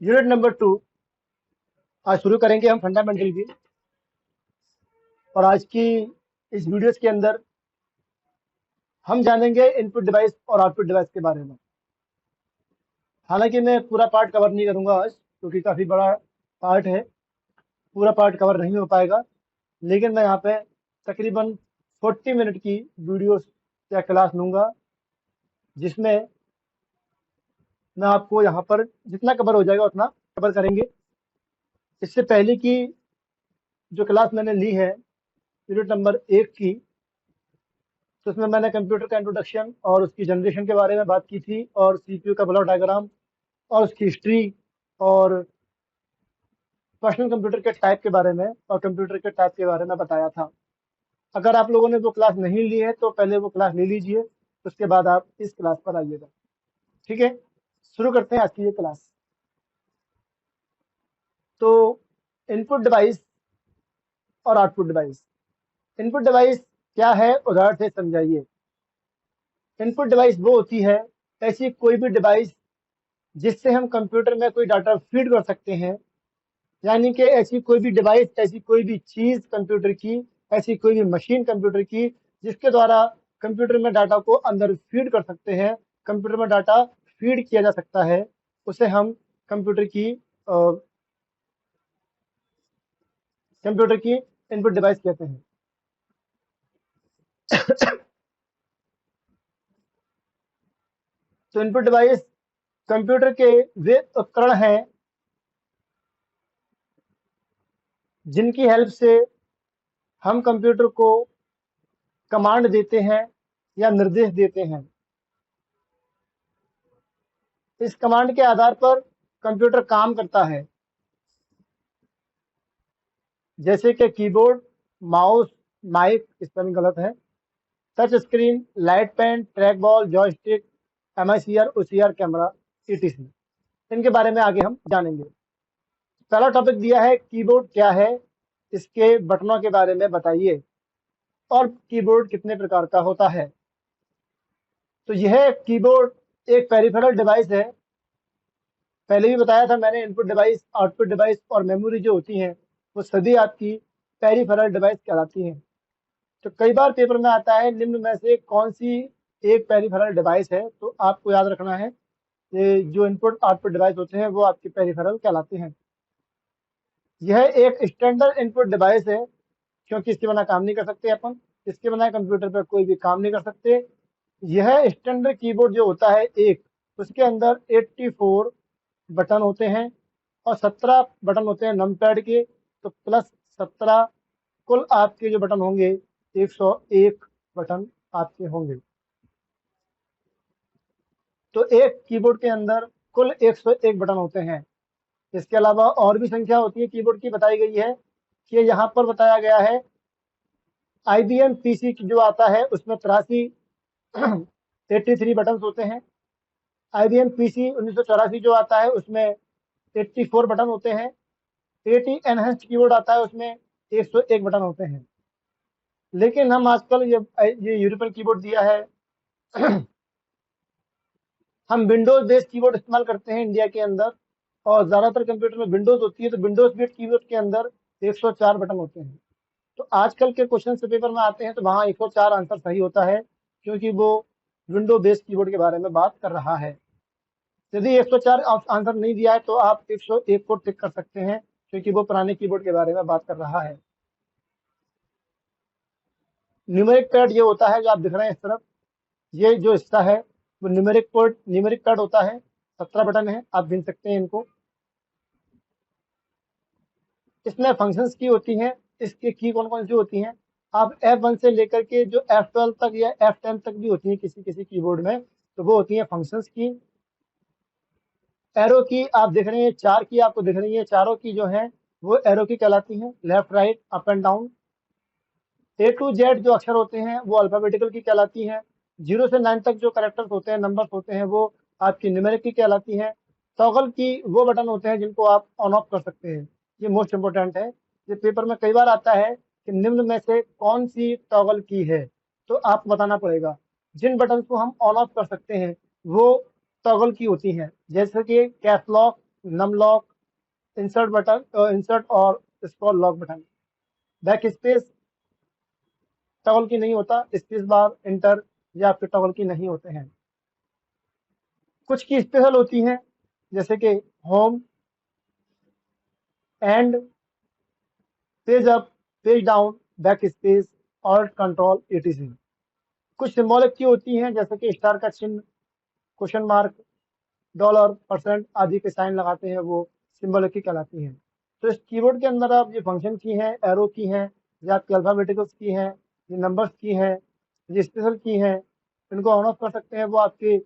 Unit number 2 आज शुरू करेंगे हम फंडामेंटल की। और आज की इस वीडियोस के अंदर हम जानेंगे इनपुट डिवाइस और आउटपुट डिवाइस के बारे में। हालांकि मैं पूरा पार्ट कवर नहीं करूंगा आज, क्योंकि काफ़ी बड़ा पार्ट है, पूरा पार्ट कवर नहीं हो पाएगा। लेकिन मैं यहाँ पे तकरीबन 40 मिनट की वीडियोस या क्लास लूँगा, जिसमें मैं आपको यहाँ पर जितना कवर हो जाएगा उतना कवर करेंगे। इससे पहले की जो क्लास मैंने ली है यूनिट नंबर 1 की, तो उसमें मैंने कंप्यूटर का इंट्रोडक्शन और उसकी जनरेशन के बारे में बात की थी, और सीपीयू का ब्लॉक डायग्राम और उसकी हिस्ट्री और पर्सनल कंप्यूटर के टाइप के बारे में और कंप्यूटर के टाइप के बारे में बताया था। अगर आप लोगों ने वो क्लास नहीं ली है तो पहले वो क्लास ले लीजिए, उसके बाद आप इस क्लास पर आइएगा। ठीक है, शुरू करते हैं आज की ये क्लास। तो इनपुट डिवाइस और आउटपुट डिवाइस। इनपुट डिवाइस क्या है, उदाहरण से समझाइए। इनपुट डिवाइस वो होती है ऐसी कोई भी डिवाइस जिससे हम कंप्यूटर में कोई डाटा फीड कर सकते हैं। यानी कि ऐसी कोई भी डिवाइस, ऐसी कोई भी चीज कंप्यूटर की, ऐसी कोई भी मशीन कंप्यूटर की जिसके द्वारा कंप्यूटर में डाटा को अंदर फीड कर सकते हैं, कंप्यूटर में डाटा फीड किया जा सकता है, उसे हम कंप्यूटर की कंप्यूटर की इनपुट डिवाइस कहते हैं। तो इनपुट डिवाइस कंप्यूटर के वे उपकरण हैं जिनकी हेल्प से हम कंप्यूटर को कमांड देते हैं या निर्देश देते हैं। इस कमांड के आधार पर कंप्यूटर काम करता है, जैसे कि कीबोर्ड, माउस, माइक, स्पेलिंग गलत है, touch screen, light pen, trackball, joystick, MICR, OCR camera, ETC. इनके बारे में आगे हम जानेंगे। पहला टॉपिक दिया है कीबोर्ड क्या है, इसके बटनों के बारे में बताइए, और कीबोर्ड कितने प्रकार का होता है। तो यह कीबोर्ड एक पेरिफेरल डिवाइस है। पहले भी बताया था मैंने, इनपुट डिवाइस, आउटपुट डिवाइस और मेमोरी जो होती हैं वो सभी आपकी पेरिफेरल डिवाइस कहलाती हैं। तो कई बार पेपर में आता है निम्न में से कौन सी एक पेरिफेरल डिवाइस है, तो आपको याद रखना है कि जो इनपुट आउटपुट डिवाइस होते हैं वो आपके पेरिफेरल कहलाते हैं। यह एक स्टैंडर्ड इनपुट डिवाइस है, क्योंकि इसके बिना काम नहीं कर सकते अपन, इसके बिना कंप्यूटर पर कोई भी काम नहीं कर सकते। यह स्टैंडर्ड कीबोर्ड जो होता है एक, उसके अंदर 84 बटन होते हैं और 17 बटन होते हैं नंपैड के, तो प्लस 17 कुल आपके जो बटन होंगे 101 बटन आपके होंगे। तो एक कीबोर्ड के अंदर कुल 101 बटन होते हैं। इसके अलावा और भी संख्या होती है कीबोर्ड की, बताई गई है कि यहाँ पर बताया गया है IBM PC जो आता है उसमें 83 बटन होते हैं। IBM PC 1984 जो आता है उसमें 84 बटन होते हैं। AT एनहेंस्ड कीबोर्ड आता है उसमें 101 बटन होते हैं। लेकिन हम आजकल ये यूरोपियन कीबोर्ड दिया है, हम विंडोज बेस्ड कीबोर्ड इस्तेमाल करते हैं इंडिया के अंदर, और ज्यादातर कंप्यूटर में विंडोज होती है, तो विंडोज बेस्ड कीबोर्ड के अंदर 104 बटन होते हैं। तो आजकल के क्वेश्चन पेपर में आते हैं तो वहाँ 104 आंसर सही होता है, क्योंकि वो विंडो बेस्ड कीबोर्ड के बारे में बात कर रहा है। यदि 104 आंसर नहीं दिया है तो आप 101 को टिक कर सकते हैं, क्योंकि वो पुराने कीबोर्ड के बारे में बात कर रहा है। न्यूमेरिक पैड ये होता है जो आप दिख रहे हैं इस तरफ, ये जो हिस्सा है वो न्यूमेरिक पैड होता है। 17 बटन है, आप गिन सकते हैं इनको। इसमें फंक्शंस की होती हैं, इसके की कौन कौन सी होती हैं, आप F1 से लेकर के जो F12 तक या F10 तक भी होती है किसी किसी कीबोर्ड में, तो वो होती है फंक्शंस की। एरो की आप देख रहे हैं, 4 की आपको दिख रही है, चारों की जो है वो एरो की कहलाती हैं, left right up and down. A to Z जो अक्षर होते हैं वो अल्फाबेटिकल की कहलाती हैं। 0 से 9 तक जो कैरेक्टर्स होते हैं, नंबर्स होते हैं, वो आपकी न्यूमेरिक की कहलाती हैं। टॉगल की वो बटन होते हैं जिनको आप ऑन ऑफ कर सकते हैं, ये मोस्ट इंपोर्टेंट है। ये पेपर में कई बार आता है कि निम्न में से कौन सी टॉगल की है, तो आपको बताना पड़ेगा। जिन बटन को हम ऑन ऑफ कर सकते हैं वो टॉगल की होती हैं, जैसे कि caps lock, num lock, insert button, insert और scroll lock button. Backspace toggle key नहीं होता, स्पेस बार, एंटर या फिर टॉगल की नहीं होते हैं। कुछ की स्पेशल होती हैं, जैसे कि home, and, page up, page down, back space, alt control etc। कुछ सिंबॉलिक की होती हैं, जैसे कि स्टार का चिन्ह, क्वेश्चन मार्क, डॉलर, परसेंट आदि के साइन लगाते हैं, वो सिंबॉलिक की कहलाती हैं। तो इस कीबोर्ड के अंदर आप ये फंक्शन की हैं, एरो की हैं, ये आपकी अल्फाबेटिकल्स की हैं, ये नंबर्स की हैं, ये स्पेशल की हैं, इनको ऑन ऑफ कर सकते हैं, वो आपके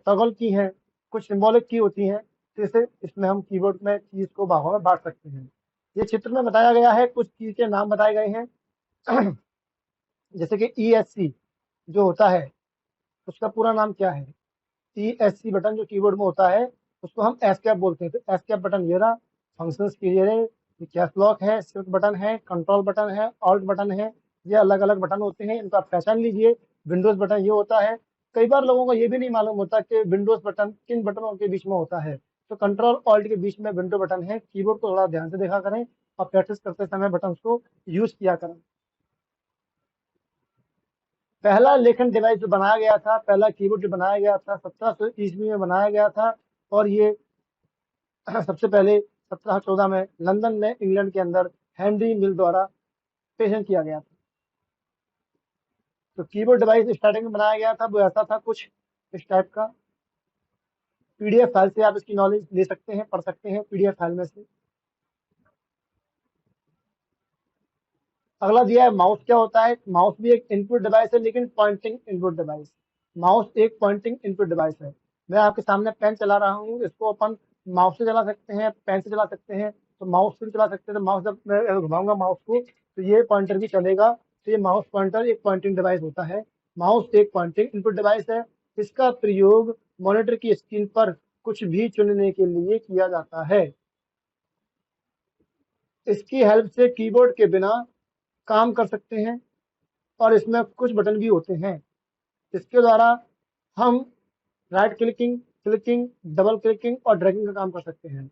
टॉगल की हैं। कुछ सिंबॉलिक की होती हैं, जैसे इसमें हम कीबोर्ड में कीज को भागों में बांट सकते हैं। ये चित्र में बताया गया है, कुछ की के नाम बताए गए हैं। जैसे कि ESC जो होता है, उसका पूरा नाम क्या है? ESC बटन जो कीबोर्ड में होता है, उसको हम एस्केप बोलते हैं। तो एस्केप बटन ये रहा, फंक्शंस की ये रहे, ये कैप लॉक है, शिफ्ट बटन है, कंट्रोल बटन है, ऑल्ट बटन है। ये अलग अलग बटन होते हैं, इनको आप पहचान लीजिए। विंडोज बटन ये होता है। कई बार लोगों को ये भी नहीं मालूम होता कि विंडोज बटन किन बटनों के बीच में होता है। तो कंट्रोल ऑल्ट के बीच में विंडो बटन है। कीबोर्ड को थोड़ा ध्यान से देखा करें और प्रैक्टिस करते समय बटन को यूज किया करें। पहला लेखन डिवाइस जो बनाया गया था, पहला कीबोर्ड जो बनाया गया था, 1700 ईस्वी में बनाया गया था। और ये सबसे पहले 1714 में लंदन में, इंग्लैंड के अंदर हेनरी मिल द्वारा पेटेंट किया गया था। तो कीबोर्ड डिवाइस स्टार्टिंग में बनाया गया था, वो ऐसा था कुछ इस टाइप का। PDF फाइल से आप इसकी नॉलेज ले सकते हैं, पढ़ सकते हैं PDF फाइल में से। अगला दिया है माउस। क्या होता है? माउस भी एक इनपुट डिवाइस है, लेकिन पॉइंटिंग इनपुट डिवाइस। माउस एक पॉइंटिंग इनपुट डिवाइस है। मैं आपके सामने पेन चला रहा हूँ, इसको अपन माउस से चला सकते हैं, पेन से चला सकते हैं, तो माउस से भी चला सकते हैं। तो माउस, जब मैं घुमाऊंगा माउस को, तो ये पॉइंटर भी चलेगा। तो ये माउस पॉइंटर एक पॉइंटिंग डिवाइस होता है। माउस एक पॉइंटिंग इनपुट डिवाइस है। इसका प्रयोग मॉनिटर की स्क्रीन पर कुछ भी चुनने के लिए किया जाता है। इसकी हेल्प से कीबोर्ड के बिना काम कर सकते हैं, और इसमें कुछ बटन भी होते हैं। इसके द्वारा हम right clicking, clicking, double clicking और ड्रैगिंग का काम कर सकते हैं।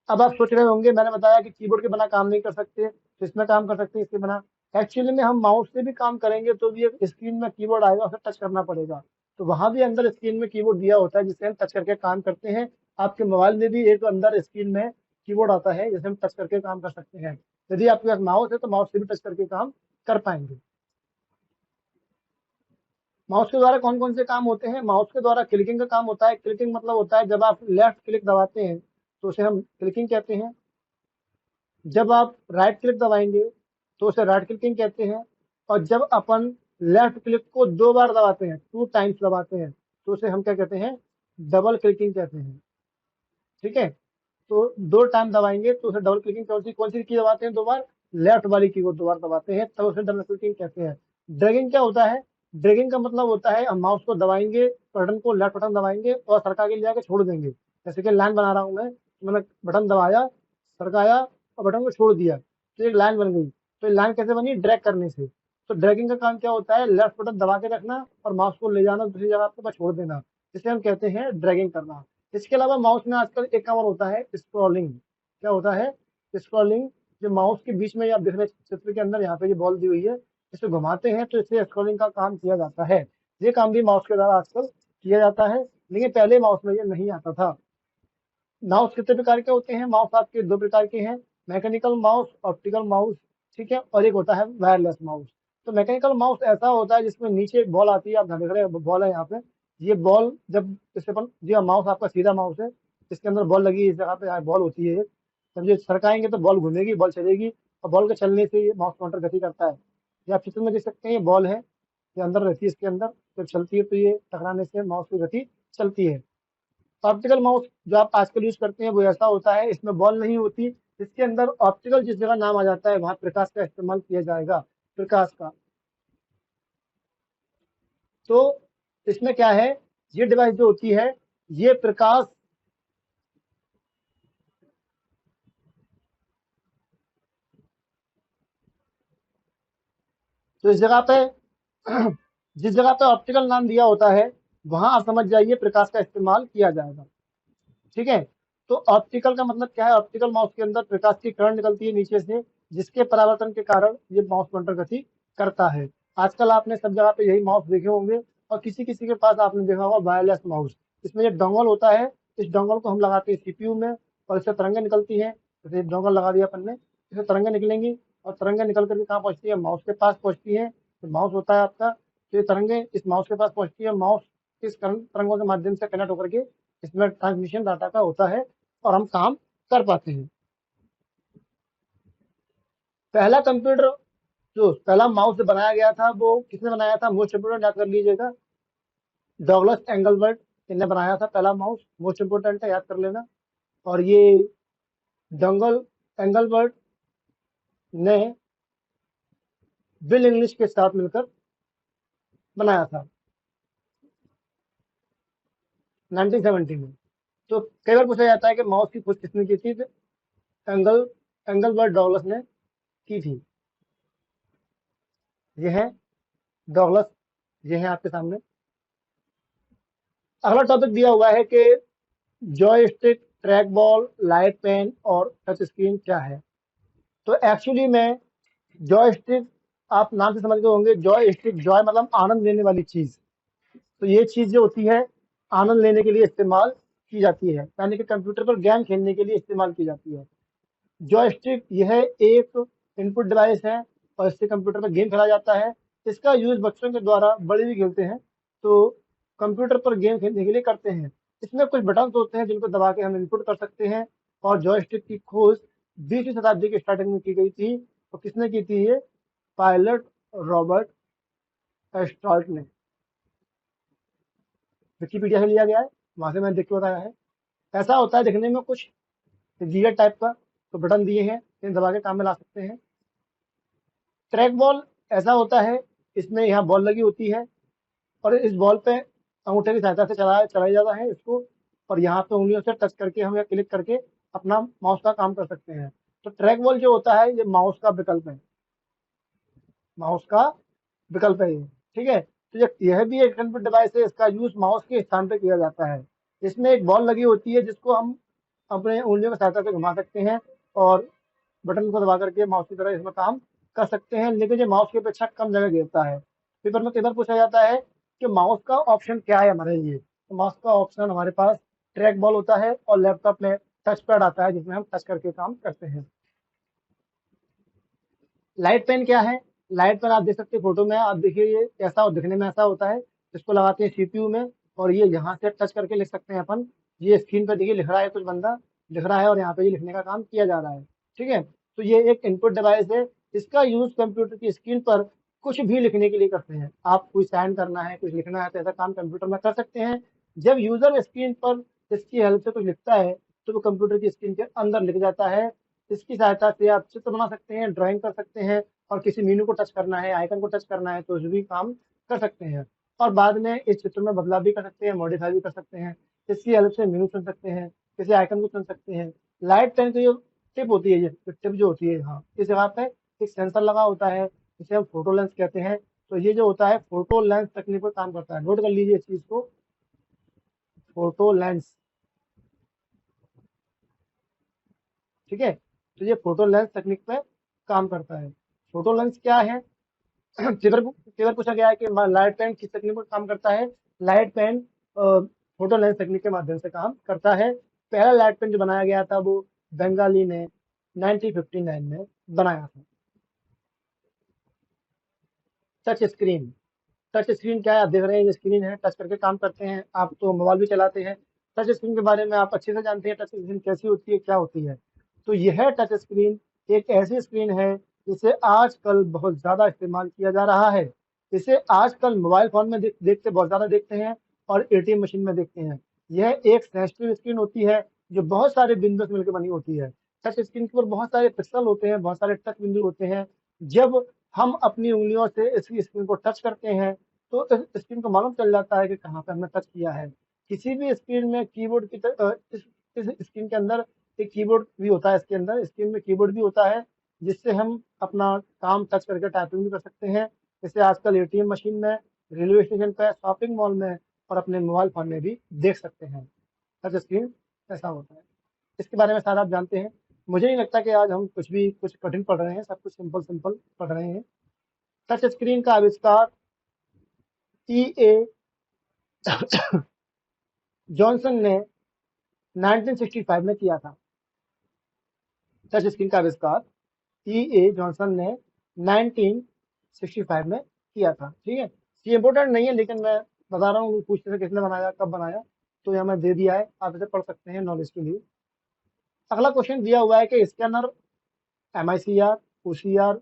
अब आप सोच रहे होंगे, मैंने बताया कि कीबोर्ड के बिना काम नहीं कर सकते, तो इसमें काम कर सकते हैं, इसके बिना। एक्चुअली में हम माउस से भी काम करेंगे तो भी एक स्क्रीन में कीबोर्ड आएगा, उसे टच करना पड़ेगा। तो वहां भी अंदर स्क्रीन में कीबोर्ड दिया होता है, जिससे हम टच करके काम करते हैं। आपके मोबाइल में भी एक अंदर स्क्रीन में कीबोर्ड आता है, जिसे हम टच करके काम कर सकते हैं। यदि आपके पास माउस है तो माउस से भी टच करके काम कर पाएंगे। माउस के द्वारा कौन कौन से काम होते हैं? माउस के द्वारा क्लिकिंग का काम होता है। क्लिकिंग मतलब होता है जब आप लेफ्ट क्लिक दबाते हैं तो उसे हम क्लिकिंग कहते हैं। जब आप राइट क्लिक दबाएंगे तो उसे राइट क्लिकिंग कहते हैं। और जब अपन लेफ्ट क्लिक को 2 बार दबाते हैं, 2 टाइम्स दबाते हैं, तो उसे हम क्या कहते हैं? डबल क्लिकिंग कहते हैं। ठीक है। तो 2 टाइम दबाएंगे तो उसे डबल क्लिकिंग। कौन सी की दबाते हैं 2 बार? लेफ्ट वाली की को 2 बार दबाते हैं, तब उसे डबल क्लिकिंग कहते हैं। ड्रैगिंग क्या होता है? ड्रैगिंग का मतलब होता है हम माउस को दबाएंगे, बटन को, लेफ्ट बटन दबाएंगे और सरका के ले जाके छोड़ देंगे। जैसे कि लाइन बना रहा हूं मैं, तो मैंने बटन दबाया, सरकाया और बटन को छोड़ दिया, तो एक लाइन बन गई। तो ये लाइन कैसे बनी? ड्रैग करने से। तो ड्रैगिंग का काम क्या होता है? लेफ्ट बटन दबा के रखना और माउस को ले जाना दूसरी जगह पे, बस छोड़ देना, जिसे हम कहते हैं ड्रैगिंग करना। इसके अलावा माउस में आजकल एक काम और होता है, स्क्रॉलिंग। क्या होता है? स्क्रॉलिंग। जो माउस के बीच में आप देख रहे हैं चित्र के अंदर, यहाँ पे जो बॉल दी हुई है, इसे घुमाते हैं तो इससे स्क्रॉलिंग का काम किया जाता है। ये काम भी माउस के द्वारा आजकल किया जाता है, लेकिन पहले माउस में ये नहीं आता था। माउस कितने प्रकार के होते हैं? माउस आपके 2 प्रकार के हैं, मैकेनिकल माउस, ऑप्टिकल माउस। ठीक है। और एक होता है वायरलेस माउस। तो मैकेनिकल माउस ऐसा होता है जिसमें नीचे बॉल आती है, आप देख रहे हैं बॉल है यहाँ पे। ये बॉल जब इससे अपन, जी हाँ, माउस आपका सीधा माउस है, इसके अंदर बॉल लगी है, इस जगह पे बॉल होती है। जब ये सरकाएंगे तो बॉल घूमेगी, बॉल चलेगी, और बॉल के चलने से ये माउस काउंटर गति करता है। ये आप चित्र में देख सकते हैं, ये बॉल है, ये अंदर रहती है इसके अंदर, जब चलती है तो ये टकराने से माउस की गति चलती है। ऑप्टिकल माउस जो आप आजकल यूज करते हैं वो ऐसा होता है, इसमें बॉल नहीं होती। इसके अंदर ऑप्टिकल जिस जगह नाम आ जाता है वहां प्रकाश का इस्तेमाल किया जाएगा, प्रकाश का। तो इसमें क्या है? ये डिवाइस जो होती है, ये प्रकाश, तो इस जगह पे जिस जगह पे ऑप्टिकल नाम दिया होता है, वहां आप समझ जाइए प्रकाश का इस्तेमाल किया जाएगा। ठीक है। तो ऑप्टिकल का मतलब क्या है? ऑप्टिकल माउस के अंदर प्रकाश की किरण निकलती है नीचे से, जिसके परावर्तन के कारण ये माउस पॉइंटर गति करता है। आजकल आपने सब जगह पे यही माउस देखे होंगे, और किसी किसी के पास आपने देखा होगा वायरलेस माउस। इसमें ये डोंगल होता है, इस डोंगल को हम लगाते हैं सीपीयू में, और इससे तरंगे निकलती हैं। जैसे डोंगल लगा दिया अपन ने, इससे तरंगे निकलेंगी, और तरंगे निकल करके कहाँ पहुंचती है? माउस के पास पहुंचती है। तो माउस होता है आपका, तो ये तरंगे इस माउस के पास पहुंचती है, माउस इस तरंगों के माध्यम से कनेक्ट होकर के इसमें ट्रांसमिशन डाटा का होता है, और हम काम कर पाते हैं। पहला कंप्यूटर, जो पहला माउस जो बनाया गया था, वो किसने बनाया था? मोस्ट इम्पोर्टेंट याद कर लीजिएगा, डॉगलस एंगलबर्ट इन्हें बनाया था पहला माउस। मोस्ट इम्पोर्टेंट है, याद कर लेना। और ये डंगल एंगलबर्ट ने बिल इंग्लिश के साथ मिलकर बनाया था 1970 में। तो कई बार पूछा जाता है कि माउस की खोज किसने की थी? तो एंगल एंगलबर्ट डॉगलस ने की थी। ये है डॉगलस, ये है आपके सामने। अगला टॉपिक दिया हुआ है कि joystick, trackball, light pen और टच स्क्रीन क्या है? तो एक्चुअली में जॉयस्टिक, आप नाम से समझ गए होंगे, जॉयस्टिक, जॉय मतलब आनंद लेने वाली चीज। तो ये चीज जो होती है, आनंद लेने के लिए इस्तेमाल की जाती है, यानी कि कंप्यूटर पर गेम खेलने के लिए इस्तेमाल की जाती है। जॉयस्टिक यह एक इनपुट डिवाइस है, और इससे कंप्यूटर पर गेम खेला जाता है। इसका यूज बच्चों के द्वारा बड़े भी खेलते हैं, तो कंप्यूटर पर गेम खेलने के लिए करते हैं। इसमें कुछ बटन्स होते हैं जिनको दबा के हम इनपुट कर सकते हैं। और जॉयस्टिक की खोज 20वीं शताब्दी की स्टार्टिंग में की गई थी। तो किसने की थी ये? पायलट रॉबर्ट एस्ट्राल्ट ने। विकिपीडिया से लिया गया है, वहां से मैंने देख के बताया है। ऐसा होता है दिखने में कुछ जीरा टाइप का, तो बटन दिए हैं, इन्हें दबा के काम में ला सकते हैं। ट्रैक बॉल ऐसा होता है, इसमें यहाँ बॉल लगी होती है, और इस बॉल पे अंगूठे की सहायता से चलाया जाता है इसको, और यहाँ पे उंगलियों से टच करके हम या क्लिक करके अपना माउस का काम कर सकते हैं। तो ट्रैक बॉल जो होता है, ये माउस का विकल्प है, माउस का विकल्प है ये। ठीक है, तो यह भी एक इनपुट डिवाइस है, इसका यूज माउस के स्थान पे किया जाता है। इसमें एक बॉल लगी होती है, जिसको हम अपने उंगलियों की सहायता से घुमा सकते हैं, और बटन को दबा करके माउस की तरह इसमें काम कर सकते हैं। लेकिन ये माउस की अपेक्षा कम जगह घेरता है। पेपर में कई बार पूछा जाता है कि माउस का ऑप्शन क्या है हमारे लिए। तो माउस का ऑप्शन हमारे पास ट्रैक बॉल होता है, और लैपटॉप में टच पैड आता है, जिसमें हम टच करके काम करते हैं। लाइट पेन क्या है? लाइट पेन आप देख सकते हैं फोटो में, आप देखिए ये कैसा दिखने में ऐसा होता है। इसको लगाते हैं सीपीयू में, और ये यहाँ से टच करके लिख सकते हैं अपन। ये स्क्रीन पर देखिए लिख रहा है, कुछ बंदा लिख रहा है, और यहाँ पे ये लिखने का काम किया जा रहा है। ठीक है, तो ये एक इनपुट डिवाइस है। इसका यूज कंप्यूटर की स्क्रीन पर कुछ भी लिखने के लिए करते हैं। आप कोई साइन करना है, कुछ लिखना है, तो ऐसा काम कंप्यूटर में कर सकते हैं। जब यूजर स्क्रीन पर इसकी हेल्प से कुछ लिखता है, तो वो कंप्यूटर की स्क्रीन के अंदर लिख जाता है। इसकी सहायता से आप चित्र बना सकते हैं, ड्राइंग कर सकते हैं, और किसी मेनू को टच करना है, आइकन को टच करना है, तो उस भी काम कर सकते हैं। और बाद में इस चित्र में बदलाव भी कर सकते हैं, मॉडिफाई भी कर सकते हैं। इसकी हेल्प से मेनू चुन सकते हैं, किसी आइकन को चुन सकते हैं। लाइट पेन की जो टिप होती है, ये टिप जो होती है, हाँ, इस जगह पे एक सेंसर लगा होता है, जिसे हम फोटो लेंस कहते हैं। तो ये जो होता है, फोटो लेंस तकनीक पर काम करता है। नोट कर लीजिए इस चीज को, फोटो लेंस। ठीक है, तो ये फोटो लेंस तकनीक पे काम करता है। फोटो लेंस क्या है? पेपर पूछा गया है कि लाइट पेन किस तकनीक पर काम करता है। लाइट पेन फोटो लेंस तकनीक के माध्यम से काम करता है। पहला लाइट पेन जो बनाया गया था, वो बंगाली ने 1959 में बनाया था। Touch screen. टच स्क्रीन क्या है? आप देख रहे हैं, ये स्क्रीन है, टच करके काम करते हैं। आप तो मोबाइल भी चलाते हैं, टच स्क्रीन के बारे में आप अच्छे से जानते हैं, टच स्क्रीन कैसी होती है, क्या होती है। तो यह टच स्क्रीन एक ऐसी स्क्रीन है जिसे आजकल बहुत ज्यादा इस्तेमाल किया जा रहा है। इसे आजकल मोबाइल फोन में देखते बहुत ज्यादा देखते हैं, और एटीएम मशीन में देखते हैं। यह एक सेंसिटिव स्क्रीन होती है, जो बहुत सारे बिंदु से मिलकर बनी होती है। टच स्क्रीन के ऊपर बहुत सारे पिक्सल होते हैं, बहुत सारे टच बिंदु होते हैं। जब हम अपनी उंगलियों से इसकी स्क्रीन को टच करते हैं, तो इस स्क्रीन को मालूम चल जाता है कि कहाँ पे हमने टच किया है। किसी भी स्क्रीन में कीबोर्ड इस स्क्रीन के अंदर एक कीबोर्ड भी होता है, इसके अंदर स्क्रीन में कीबोर्ड भी होता है, जिससे हम अपना काम टच करके टाइपिंग भी कर सकते हैं। इसे आजकल एटीएम मशीन में, रेलवे स्टेशन पे, शॉपिंग मॉल में, और अपने मोबाइल फोन में भी देख सकते हैं। टच स्क्रीन ऐसा होता है। इसके बारे में शायद आप जानते हैं। मुझे नहीं लगता कि आज हम कुछ कठिन पढ़ रहे हैं, सब कुछ सिंपल सिंपल पढ़ रहे हैं। टच स्क्रीन का आविष्कार ई ए जॉनसन ने 1965 में किया था। टच स्क्रीन का आविष्कार ई ए जॉनसन ने 1965 में किया था। ठीक है, ये इंपॉर्टेंट नहीं है, लेकिन मैं बता रहा हूँ, पूछते थे किसने बनाया, कब बनाया, तो यहाँ मैं दे दिया है, आप इसे पढ़ सकते हैं नॉलेज के लिए। अगला क्वेश्चन दिया हुआ है कि scanner MICR, OCR,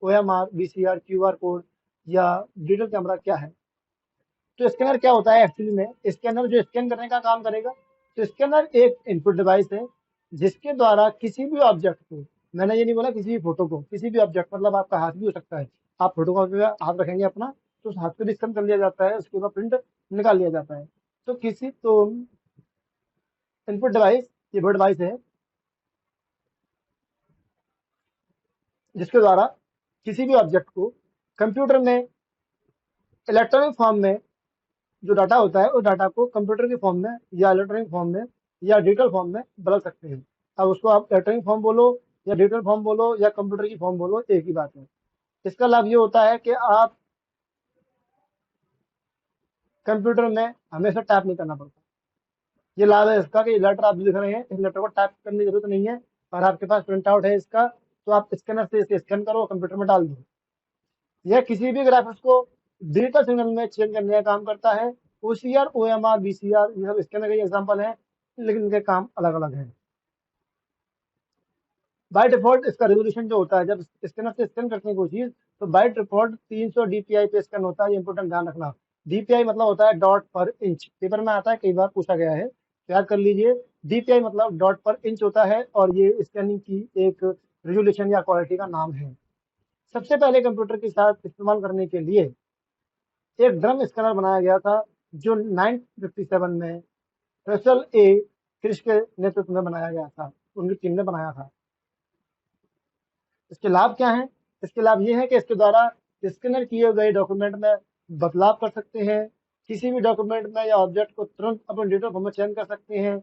OMR, VCR, QR code या डिजिटल कैमरा क्या है? तो स्कैनर क्या होता है एक्चुअली में? स्कैनर जो स्कैन करने का काम करेगा, तो स्कैनर एक इनपुट डिवाइस है जिसके द्वारा किसी भी ऑब्जेक्ट को, मैंने ये नहीं बोला किसी भी फोटो को, किसी भी ऑब्जेक्ट, मतलब आपका हाथ भी हो सकता है, आप फोटो कॉपी पे हाथ रखेंगे अपना, तो उस हाथ को भी स्कैन कर लिया जाता है, उसके बाद प्रिंट निकाल लिया जाता है। तो इनपुट डिवाइस ये वो डिवाइस है जिसके द्वारा किसी भी ऑब्जेक्ट को कंप्यूटर में इलेक्ट्रॉनिक फॉर्म में जो डाटा होता है, उस डाटा को कंप्यूटर के फॉर्म में या इलेक्ट्रॉनिक फॉर्म में या डिजिटल फॉर्म में बदल सकते हैं। अब उसको आप इलेक्ट्रॉनिक फॉर्म बोलो या डिजिटल फॉर्म बोलो या कंप्यूटर की फॉर्म बोलो, एक ही बात है। इसका लाभ ये होता है कि आप कंप्यूटर में हमेशा टाइप नहीं करना पड़ता। ये लाभ है इसका कि ये लेटर आप लिख रहे हैं, इस लेटर को टाइप करने की जरूरत नहीं है, और आपके पास प्रिंट आउट है इसका, तो आप स्कैनर से इसे स्कैन करो, कंप्यूटर में डाल दो। यह किसी भी ग्राफिक्स को डिजिटल सिग्नल में चेंज करने का काम करता है। OCR, OMR, VCR ये सब स्कैनर के एग्जाम्पल हैं, लेकिन इनके काम अलग अलग हैं। बाय डिफॉल्ट इसका रेजोल्यूशन जो होता है, जब स्कैनर से स्कैन करते हैं कोई चीज, तो बाय डिफॉल्ट 300 DPI पे स्कैन होता है। ये इंपोर्टेंट ध्यान रखना। DPI मतलब होता है डॉट पर इंच, पेपर में आता है, कई बार पूछा गया है, तो याद कर लीजिए। DPI मतलब डॉट पर इंच होता है, और ये स्कैनिंग की एक रेजोल्यूशन या क्वालिटी का नाम है। सबसे पहले कंप्यूटर के साथ इस्तेमाल करने के लिए एक ड्रम स्कैनर बनाया गया था, जो 957 में रसल ए क्रिश के नेतृत्व में बनाया गया था, उनकी टीम ने बनाया था। इसके लाभ क्या हैं? इसके लाभ ये है कि इसके द्वारा स्कैनर किए गए डॉक्यूमेंट में बदलाव कर सकते हैं, किसी भी डॉक्यूमेंट में या ऑब्जेक्ट को तुरंत अपने डिजिटल फॉर्म में चेंज कर सकते हैं।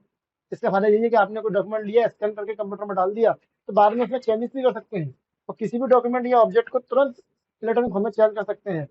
इसका फायदा ये है कि आपने कोई डॉक्यूमेंट लिया, स्कैन करके कंप्यूटर में डाल दिया, तो बाद में उसमें चेंजेस भी कर सकते हैं, और किसी भी डॉक्यूमेंट या ऑब्जेक्ट को तुरंत इलेक्ट्रॉनिक फॉर्म में चेंज कर सकते हैं।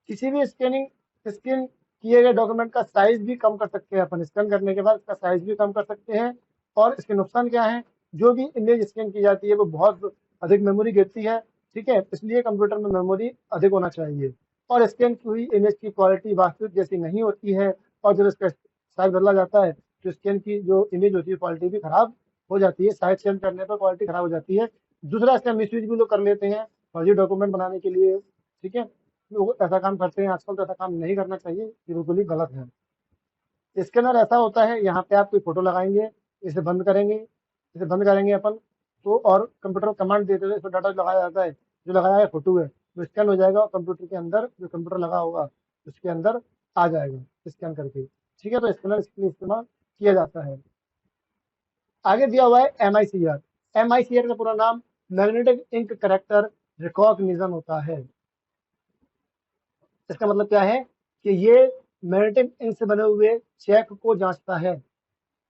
किसी भी स्कैन किए गए डॉक्यूमेंट का साइज भी कम कर सकते हैं, अपन स्कैन करने के बाद इसका साइज भी कम कर सकते हैं। और इसके नुकसान क्या है? जो भी इमेज स्कैन की जाती है वो बहुत अधिक मेमोरी घेरती है। ठीक है, इसलिए कंप्यूटर में मेमोरी अधिक होना चाहिए। और स्कैन की हुई इमेज की क्वालिटी वास्तविक जैसी नहीं होती है, और जब इसका साइज बदला जाता है तो स्कैन की जो इमेज होती है क्वालिटी भी खराब हो जाती है, साइज चेंज करने पर क्वालिटी खराब हो जाती है। दूसरा, इसका मिसयूज भी लोग कर लेते हैं फर्जी डॉक्यूमेंट बनाने के लिए। ठीक है, लोग ऐसा काम करते हैं आजकल, तो ऐसा काम नहीं करना चाहिए, ये बिल्कुल ही गलत है। स्कैनर ऐसा होता है, यहाँ पे आप कोई फोटो लगाएंगे, इसे बंद करेंगे अपन, तो और कंप्यूटर कमांड देते हुए इसमें डाटा लगाया जाता है, जो लगाया है फोटो है वो स्कैन हो जाएगा, और कंप्यूटर के अंदर जो कंप्यूटर लगा होगा उसके अंदर आ जाएगा स्कैन करके। ठीक है, तो स्कैनर इसके लिए इस्तेमाल किया जाता है। आगे दिया हुआ है MICR। MICR का पूरा नाम मैग्नेटिक इंक करेक्टर रिकॉग्निशन होता है। इसका मतलब क्या है कि ये मैग्नेटिक इंक से बने हुए चेक को जांचता है।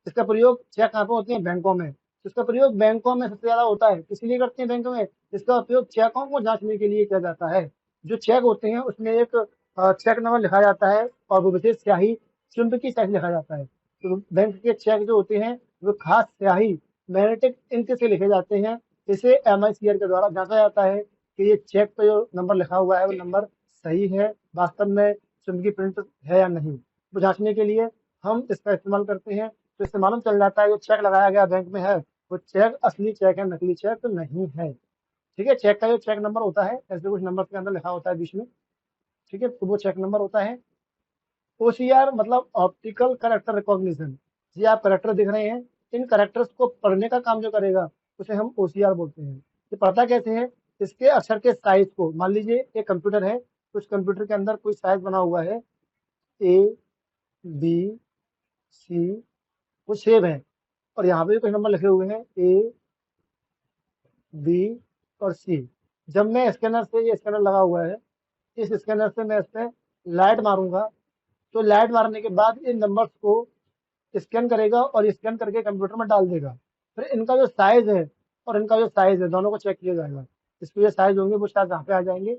इसका प्रयोग चेक कहाँ पे होते हैं? बैंकों में। तो इसका प्रयोग बैंकों में सबसे ज्यादा होता है, किस लिए करते हैं बैंकों में? इसका उपयोग चेकों को जांचने के लिए किया जाता है। जो चेक होते हैं उसमें एक चेक नंबर लिखा जाता है, और वो विशेष स्याही चुंबकीय स्याही लिखा जाता है। तो बैंक के चेक जो होते हैं वो खास स्याही मैग्नेटिक इंक से लिखे जाते हैं। इसे MICR के द्वारा जांचा जाता है कि ये चेक पे जो नंबर लिखा हुआ है वो नंबर सही है, वास्तव में चुंबकीय प्रिंट है या नहीं। वो जांचने के लिए हम इसका इस्तेमाल करते हैं। तो इससे मालूम चल जाता है जो चेक लगाया गया बैंक में है वो चेक असली चेक है, नकली चेक तो नहीं है। ठीक है, चेक का जो चेक नंबर होता है, ऐसे कुछ नंबर के अंदर लिखा होता है बीच में। ठीक है, तो वो चेक नंबर होता है। OCR मतलब ऑप्टिकल करेक्टर रिकॉग्निशन। ये आप करेक्टर दिख रहे हैं, इन करेक्टर्स को पढ़ने का काम जो करेगा उसे हम OCR बोलते हैं। ये पढ़ता कैसे है? इसके अक्षर के साइज को, मान लीजिए एक कंप्यूटर है, उस कंप्यूटर के अंदर कोई साइज बना हुआ है A B C, वो सेव है, और यहाँ पे भी कुछ नंबर लिखे हुए हैं A B और C। जब मैं स्कैनर से, ये स्कैनर लगा हुआ है, इस स्कैनर से मैं इस पे लाइट मारूंगा, तो लाइट मारने के बाद इन नंबर्स को स्कैन करेगा और स्कैन करके कंप्यूटर में डाल देगा। फिर इनका जो साइज है और इनका जो साइज है दोनों को चेक किया जाएगा। इसके जो साइज होंगे वो साइज यहाँ पे आ जाएंगे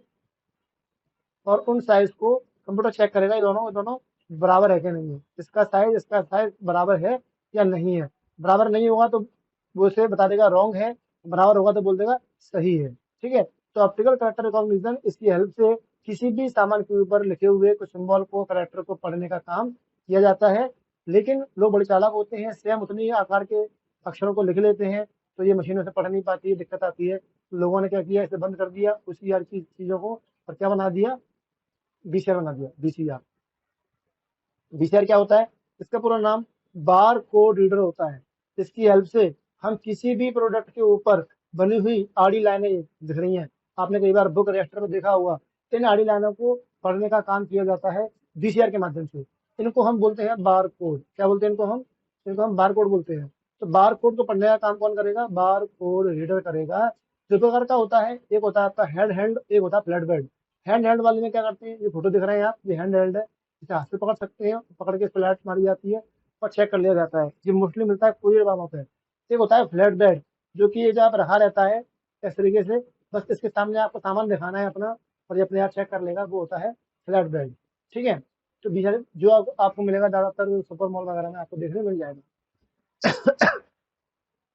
और उन साइज को कंप्यूटर चेक करेगा ये दोनों बराबर है कि नहीं है, इसका साइज बराबर है या नहीं है। बराबर नहीं होगा तो वो उसे बता देगा रॉन्ग है, बराबर होगा तो बोल देगा सही है। ठीक है, तो ऑप्टिकल कैरेक्टर रिकॉग्निशन इसकी हेल्प से किसी भी सामान के ऊपर लिखे हुए कुछ सिंबल को कैरेक्टर को पढ़ने का काम किया जाता है। लेकिन लोग बड़े चालाक होते हैं, सेम उतनी ही आकार के अक्षरों को लिख लेते हैं, तो ये मशीनों से पढ़ नहीं पाती है, दिक्कत आती है। लोगों ने क्या किया, इसे बंद कर दिया उसी यार की चीजों को, और क्या बना दिया, बीसीआर बना दिया, बीसीआर। बीसीआर क्या होता है, इसका पूरा नाम बार कोड रीडर होता है। इसकी हेल्प से हम किसी भी प्रोडक्ट के ऊपर बनी हुई आड़ी लाइनें दिख रही हैं, आपने कई बार बुक रजिस्टर में देखा होगा, इन आड़ी लाइनों को पढ़ने का काम किया जाता है बीसीआर के माध्यम से। इनको हम बोलते हैं बार कोड। क्या बोलते हैं इनको हम बार कोड बोलते हैं। तो बार कोड को पढ़ने का काम कौन करेगा, बार कोड रीडर करेगा। दो प्रकार का होता है, एक होता है आपका हैंड, एक होता है फ्लैट बेड। हैंड वाले में क्या करते हैं, ये फोटो दिख रहे हैं आप, ये हैंड है, इसे हाथ से पकड़ सकते हैं, पकड़ के फ्लैट मारी जाती है और चेक कर लिया जाता है। ये मोस्टली मिलता है कोरियर वालों पे। एक होता है फ्लैट बेड, जो कि ये जब रखा रहता है इस तरीके से, बस इसके सामने आपको सामान दिखाना है अपना और ये अपने आप चेक कर लेगा, वो होता है फ्लैट बेड। ठीक है, तो जो आपको मिलेगा ज्यादातर सुपर मॉल वगैरह में आपको देखने मिल जाएगा।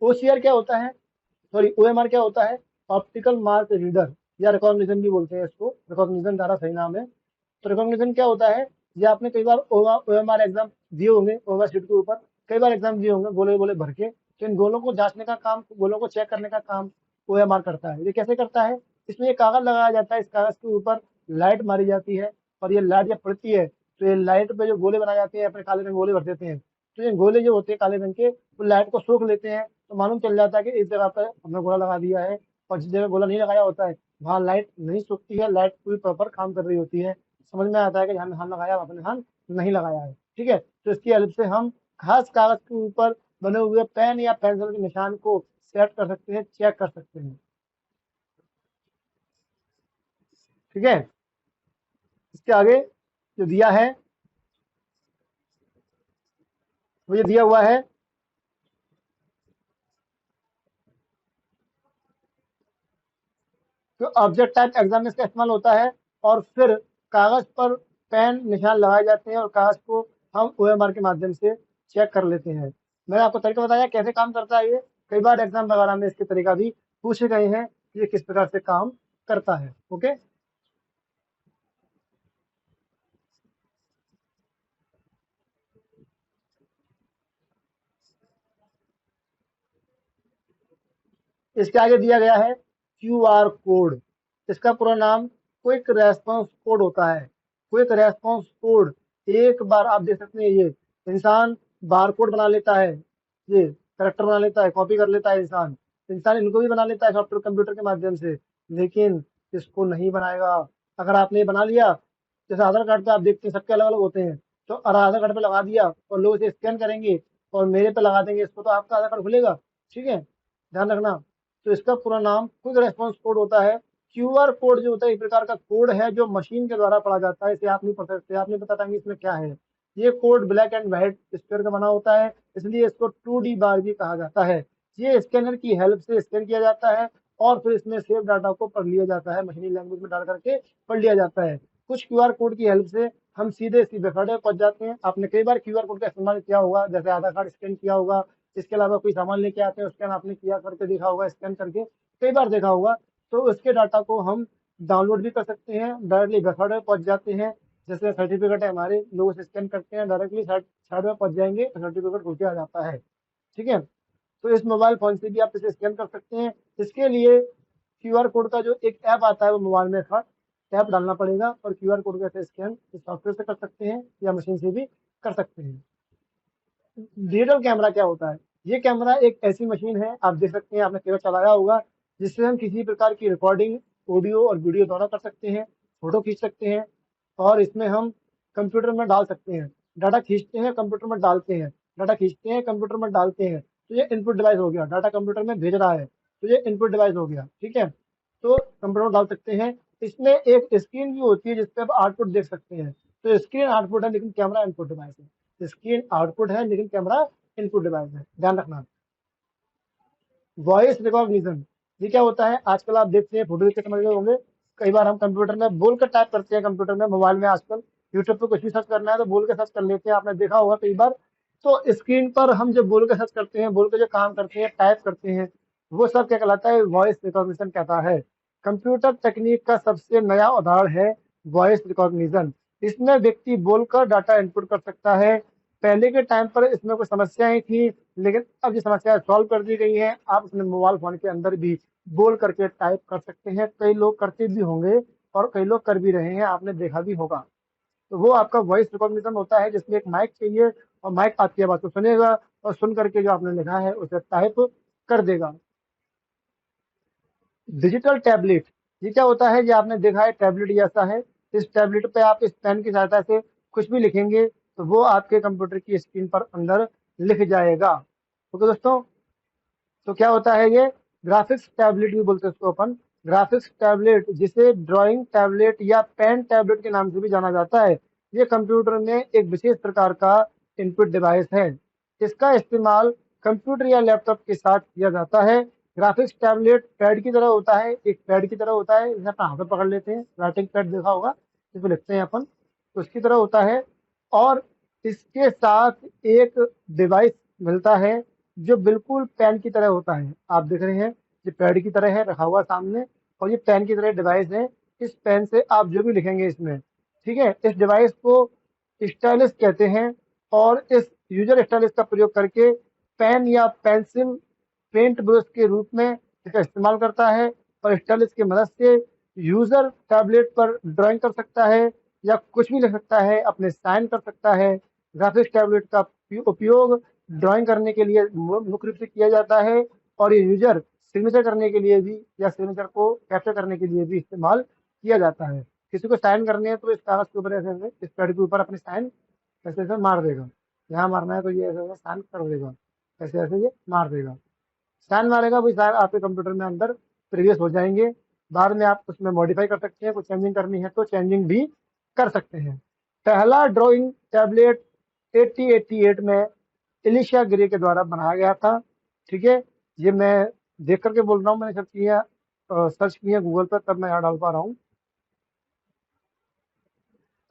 ओसीआर क्या होता है, सॉरी ओएमआर क्या होता है, ऑप्टिकल मार्क रीडर या रिकॉग्निशन भी बोलते हैं इसको, रिकॉग्निशन ज्यादा सही नाम है। तो रिकॉग्निशन क्या होता है, ये आपने कई बार ओएमआर एग्जाम दिए होंगे, ओएमआर शीट के ऊपर कई बार एग्जाम दिए होंगे गोले गोले भर के। तो इन गोलों को जांचने का काम, गोलों को चेक करने का काम ओएमआर करता है। ये कैसे करता है, इसमें एक कागज लगाया जाता है, इस कागज के ऊपर लाइट मारी जाती है और ये लाइट जब पड़ती है तो ये लाइट पे जो गोले बनाए जाते हैं, अपने काले रंग गोले भर देते हैं। तो ये गोले जो होते हैं काले रंग के, वो लाइट को सोख लेते हैं, तो मालूम चल जाता है कि इस जगह पर हमने गोला लगा दिया है। और जिस जगह गोला नहीं लगाया होता है वहां लाइट नहीं सोखती है, लाइट पूरी प्रॉपर काम कर रही होती है। समझ में आता है कि ध्यान ध्यान लगाया, आपने ध्यान नहीं लगाया है। ठीक है, तो इसकी हेल्प से हम खास कागज के ऊपर बने हुए पेन या पेंसिल के निशान को सेट कर सकते हैं, चेक कर सकते हैं। ठीक है, इसके आगे जो दिया है, वो ये दिया हुआ है, तो ऑब्जेक्ट टाइप एग्जाम में इसका इस्तेमाल होता है। और फिर कागज पर पेन निशान लगाए जाते हैं और कागज को हम ओएमआर के माध्यम से चेक कर लेते हैं। मैंने आपको तरीका बताया कैसे काम करता है ये, कई बार एग्जाम वगैरह में इसके तरीका भी पूछे गए हैं कि ये किस प्रकार से काम करता है। ओके, इसके आगे दिया गया है क्यूआर कोड। इसका पूरा नाम क्विक रेस्पॉन्स कोड होता है। क्विक रेस्पॉन्स कोड, एक बार आप देख सकते हैं, ये इंसान बार कोड बना लेता है, ये करेक्टर बना लेता है, कॉपी कर लेता है इंसान। इंसान इनको भी बना लेता है सॉफ्टवेयर कंप्यूटर के माध्यम से, लेकिन इसको नहीं बनाएगा। अगर आपने ये बना लिया, जैसे आधार कार्ड पे आप देखते हैं सबके अलग अलग होते हैं, तो अगर आधार कार्ड पे लगा दिया और लोग इसे स्कैन करेंगे और मेरे पे लगा देंगे इसको, तो आपका आधार कार्ड खुलेगा। ठीक है, ध्यान रखना। तो इसका पूरा नाम क्विक रेस्पॉन्स कोड होता है। क्यूआर कोड जो होता है एक प्रकार का कोड है जो मशीन के द्वारा पढ़ा जाता है, इसे आप नहीं पढ़ सकते, आप नहीं पता था कि इसमें क्या है। ये code black and white square का बना होता है, इसलिए इसको 2D बार भी कहा जाता है। ये स्कैनर की हेल्प से स्कैन किया जाता है और फिर इसमें सेव डाटा को पढ़ लिया जाता है, मशीनी लैंग्वेज में डाल करके पढ़ लिया जाता है। कुछ क्यूआर कोड की हेल्प से हम सीधे सीधे खड़े पहुंच जाते हैं। आपने कई बार क्यूआर कोड का इस्तेमाल किया होगा, जैसे आधार कार्ड स्कैन किया होगा, इसके अलावा कोई सामान लेके आते हैं, स्कैन आपने किया करके देखा होगा, स्कैन करके कई बार देखा होगा। तो उसके डाटा को हम डाउनलोड भी कर सकते हैं, डायरेक्टली वेबसाइट में पहुंच जाते हैं। जैसे सर्टिफिकेट है हमारे, लोग उसे स्कैन करते हैं, डायरेक्टली साइट में पहुंच जाएंगे, सर्टिफिकेट खुल के आ जाता है। ठीक है, तो इस मोबाइल फोन से भी आप इसे स्कैन कर सकते हैं। इसके लिए क्यूआर कोड का जो एक ऐप आता है वो मोबाइल में था, ऐप डालना पड़ेगा और क्यूआर कोड का स्कैन इस सॉफ्टवेयर से कर सकते हैं या मशीन से भी कर सकते हैं। डिजिटल कैमरा क्या होता है, ये कैमरा एक ऐसी मशीन है, आप देख सकते हैं, आपने कई बार चलाया होगा, जिससे हम किसी प्रकार की रिकॉर्डिंग ऑडियो और वीडियो दोनों कर सकते हैं, फोटो खींच सकते हैं और इसमें हम कंप्यूटर में डाल सकते हैं। डाटा खींचते हैं, कंप्यूटर में डालते हैं, डाटा खींचते हैं, कंप्यूटर में डालते हैं, तो ये इनपुट डिवाइस हो गया, डाटा कंप्यूटर में भेज रहा है, तो ये इनपुट डिवाइस हो गया। ठीक है, तो कंप्यूटर में डाल सकते हैं। इसमें एक स्क्रीन भी होती है जिसपे आप आउटपुट देख सकते हैं। तो स्क्रीन आउटपुट है लेकिन कैमरा इनपुट डिवाइस है। स्क्रीन आउटपुट है लेकिन कैमरा इनपुट डिवाइस है, ध्यान रखना। वॉइस रिकॉग्निशन, ये क्या होता है? आजकल आप देखते हैं, फोटो देख के समझ गए होंगे, कई बार हम कंप्यूटर में बोल कर टाइप करते हैं, कंप्यूटर में, मोबाइल में आजकल यूट्यूब पे कुछ भी सर्च करना है तो बोल के सर्च कर लेते हैं, आपने देखा होगा कई बार। तो स्क्रीन पर हम जब बोल के सर्च करते हैं, बोल के जो काम करते हैं, टाइप करते हैं, वो सब क्या कहलाता है? वॉइस रिकॉग्निशन कहता है। कंप्यूटर तकनीक का सबसे नया उदाहरण है वॉइस रिकॉग्निशन। इसमें व्यक्ति बोलकर डाटा इनपुट कर सकता है। पहले के टाइम पर इसमें कुछ समस्याएं थी, लेकिन अब ये समस्या सॉल्व कर दी गई है। आप अपने मोबाइल फोन के अंदर भी बोल करके टाइप कर सकते हैं। कई लोग करते भी होंगे और कई लोग कर भी रहे हैं, आपने देखा भी होगा। तो वो आपका वॉइस रिकॉग्निशन होता है, जिसमें एक माइक चाहिए और माइक आपकी आवाज को सुनेगा और सुन करके जो आपने लिखा है उसे टाइप कर देगा। डिजिटल टैबलेट, ये क्या होता है? ये आपने देखा है, टैबलेट जैसा है। इस टैबलेट पे आप इस पेन की सहायता से कुछ भी लिखेंगे तो वो आपके कंप्यूटर की स्क्रीन पर अंदर लिख जाएगा। ओके दोस्तों, तो क्या होता है ये? ग्राफिक्स टैबलेट भी बोलते हैं इसको अपन। ग्राफिक्स टैबलेट, जिसे ड्राइंग टैबलेट या पेन टैबलेट के नाम से भी जाना जाता है, ये कंप्यूटर में एक विशेष प्रकार का इनपुट डिवाइस है। इसका इस्तेमाल कंप्यूटर या लैपटॉप के साथ किया जाता है। ग्राफिक्स टैबलेट पैड की तरह होता है, एक पैड की तरह होता है, जिसे अपन हाथ में पकड़ लेते हैं, राइटिंग पैड देखा होगा, जिसमें लिखते हैं अपन, तो उसकी तरह होता है। और इसके साथ एक डिवाइस मिलता है जो बिल्कुल पेन की तरह होता है। आप देख रहे हैं, ये पैड की तरह है रखा हुआ सामने, और ये पेन की तरह डिवाइस है। इस पेन से आप जो भी लिखेंगे इसमें, ठीक है, इस डिवाइस को स्टाइलिस कहते हैं। और इस यूजर स्टाइलिस का प्रयोग करके पेन या पेंसिल पेंट ब्रश के रूप में इसका इस्तेमाल करता है, और स्टाइलिस की मदद से यूजर टैबलेट पर ड्राइंग कर सकता है या कुछ भी लिख सकता है, अपने साइन कर सकता है। ग्राफिक्स टैबलेट का उपयोग ड्राइंग करने के लिए मुख्य रूप से किया जाता है, और ये यूजर सिग्नेचर करने के लिए भी या सिग्नेचर को कैप्चर करने के लिए भी इस्तेमाल किया जाता है। किसी को साइन करने हैं तो इस कागज के ऊपर ऐसे ऐसे, इस पैड के ऊपर अपने साइन ऐसे ऐसे मार देगा। यहाँ मारना है तो ये ऐसे ऐसे साइन कर देगा, ऐसे ऐसे ये मार देगा, साइन मारेगा, वही साइन आपके कंप्यूटर में अंदर प्रीवियस हो जाएंगे। बाद में आप उसमें मॉडिफाई कर सकते हैं, कुछ चेंजिंग करनी है तो चेंजिंग भी कर सकते हैं। पहला ड्राइंग टैबलेट 8088 में एलिशा ग्रे के द्वारा बनाया गया था। ठीक है, ये मैं देख करके बोल रहा हूँ, मैंने सर्च किया गूगल पर, तब मैं यहाँ डाल पा रहा हूँ।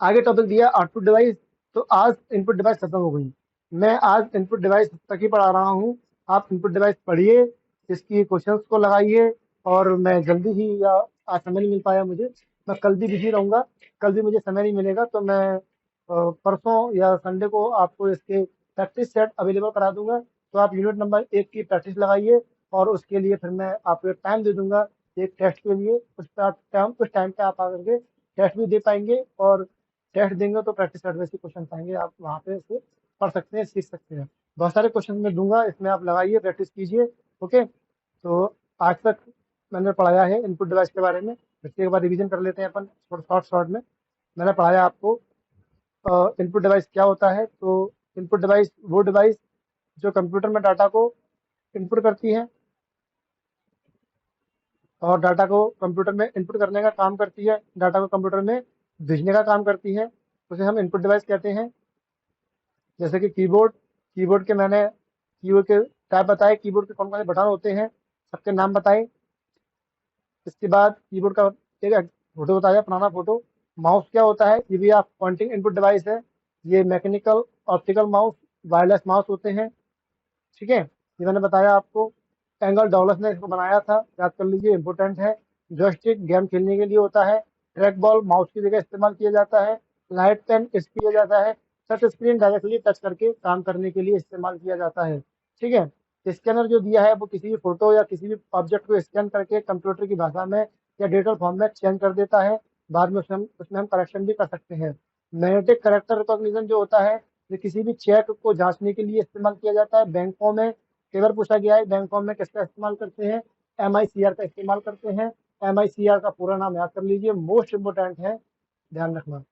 आगे टॉपिक दिया आउटपुट डिवाइस। तो आज इनपुट डिवाइस खत्म हो गई, मैं आज इनपुट डिवाइस तक ही पढ़ा रहा हूँ। आप इनपुट डिवाइस पढ़िए, इसकी क्वेश्चंस को लगाइए, और मैं जल्दी ही, या आज समय नहीं मिल पाया मुझे, मैं कल भी बिजी रहूंगा, कल भी मुझे समय नहीं मिलेगा, तो मैं परसों या संडे को आपको इसके प्रैक्टिस सेट अवेलेबल करा दूंगा। तो आप यूनिट नंबर 1 की प्रैक्टिस लगाइए, और उसके लिए फिर मैं आपको एक टाइम दे दूंगा एक टेस्ट के लिए। उस टाइम पे आप आकर के टेस्ट भी दे पाएंगे, और टेस्ट देंगे तो प्रैक्टिस सेट में से क्वेश्चन आएंगे, आप वहाँ पे से पढ़ सकते हैं, सीख सकते हैं। बहुत सारे क्वेश्चन मैं दूंगा, इसमें आप लगाइए, प्रैक्टिस कीजिए। ओके, तो आज तक मैंने पढ़ाया है इनपुट डिवाइस के बारे में। इसके एक बार रिवीजन कर लेते हैं अपन शॉर्ट शॉर्ट में। मैंने पढ़ाया आपको इनपुट डिवाइस क्या होता है। तो इनपुट डिवाइस वो डिवाइस जो कंप्यूटर में डाटा को इनपुट करती है, और डाटा को कंप्यूटर में इनपुट करने का काम करती है, डाटा को कंप्यूटर में भेजने का काम करती है, उसे हम इनपुट डिवाइस कहते हैं। जैसे कि कीबोर्ड, कीबोर्ड के मैंने कीबोर्ड के टाइप बताए, कीबोर्ड के कौन कौन से बटन होते हैं सबके नाम बताए। इसके बाद कीबोर्ड का एक फोटो बताया, पुराना फोटो। माउस क्या होता है? ये भी आप पॉइंटिंग इनपुट डिवाइस है। ये mechanical optical mouse, wireless mouse होते हैं। ठीक है, ये मैंने बताया आपको। एंगल डॉलर्स ने इसको बनाया था, याद कर लीजिए, इंपोर्टेंट है। जॉयस्टिक गेम खेलने के लिए होता है। ट्रैक बॉल माउस की जगह इस्तेमाल किया जाता है। लाइट पेन इसके किया जाता है। टच स्क्रीन डायरेक्टली टच करके काम करने के लिए इस्तेमाल किया जाता है। ठीक है, स्कैनर जो दिया है वो किसी भी फोटो या किसी भी ऑब्जेक्ट को स्कैन करके कंप्यूटर की भाषा में या डिजिटल फॉर्म में चेंज कर देता है। बाद में उसमें हम करेक्शन भी कर सकते हैं। मैग्नेटिक करेक्टर रिकॉग्निशन जो होता है, ये किसी भी चेक को जांचने के लिए इस्तेमाल किया जाता है। बैंकों में कई बार पूछा गया है, बैंकों में किसका इस्तेमाल करते हैं? MICR का इस्तेमाल करते हैं। MICR का पूरा नाम याद कर लीजिए, मोस्ट इंपोर्टेंट है, ध्यान रखना।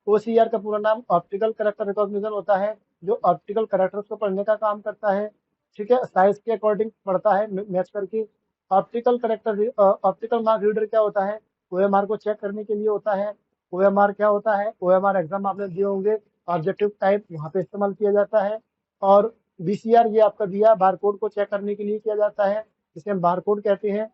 OCR का पूरा नाम ऑप्टिकल करेक्टर रिकॉग्निशन होता है, जो ऑप्टिकल करेक्टर्स को पढ़ने का काम करता है। ठीक है, साइज के अकॉर्डिंग पढ़ता है, मैच करके। ऑप्टिकल मार्क रीडर क्या होता है? OMR को चेक करने के लिए होता है। OMR क्या होता है? OMR एग्जाम आपने दिए होंगे, ऑब्जेक्टिव टाइप, वहाँ पे इस्तेमाल किया जाता है। और VCR ये आपका दिया बारकोड को चेक करने के लिए किया जाता है, जिसे हम बारकोड कहते हैं।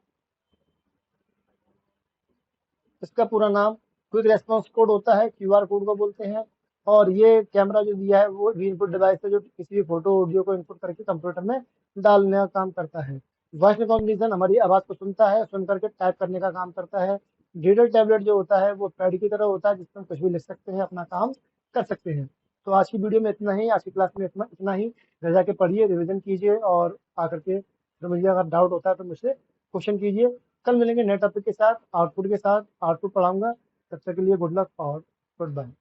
इसका पूरा नाम क्विक रेस्पॉन्स कोड होता है, QR कोड को बोलते हैं। और ये कैमरा जो दिया है वो इनपुट डिवाइस है, जो किसी भी फोटो ऑडियो को इनपुट करके कंप्यूटर में डालने का काम करता है। वॉइस रिकॉग्निशन हमारी आवाज को सुनता है, सुन करके टाइप करने का काम करता है। डिजिटल टैबलेट जो होता है वो पैड की तरह होता है, जिसमें हम कुछ भी लिख सकते हैं, अपना काम कर सकते हैं। तो आज की वीडियो में इतना ही, आज की क्लास में इतना ही। घर जाके पढ़िए, रिविजन कीजिए और आकर के तो मुझे अगर डाउट होता है तो मुझसे क्वेश्चन कीजिए। कल मिलेंगे नए टॉपिक के साथ, आउटपुट के साथ। आउटपुट पढ़ाऊंगा। तब तक के लिए गुड लक और गुड बाय।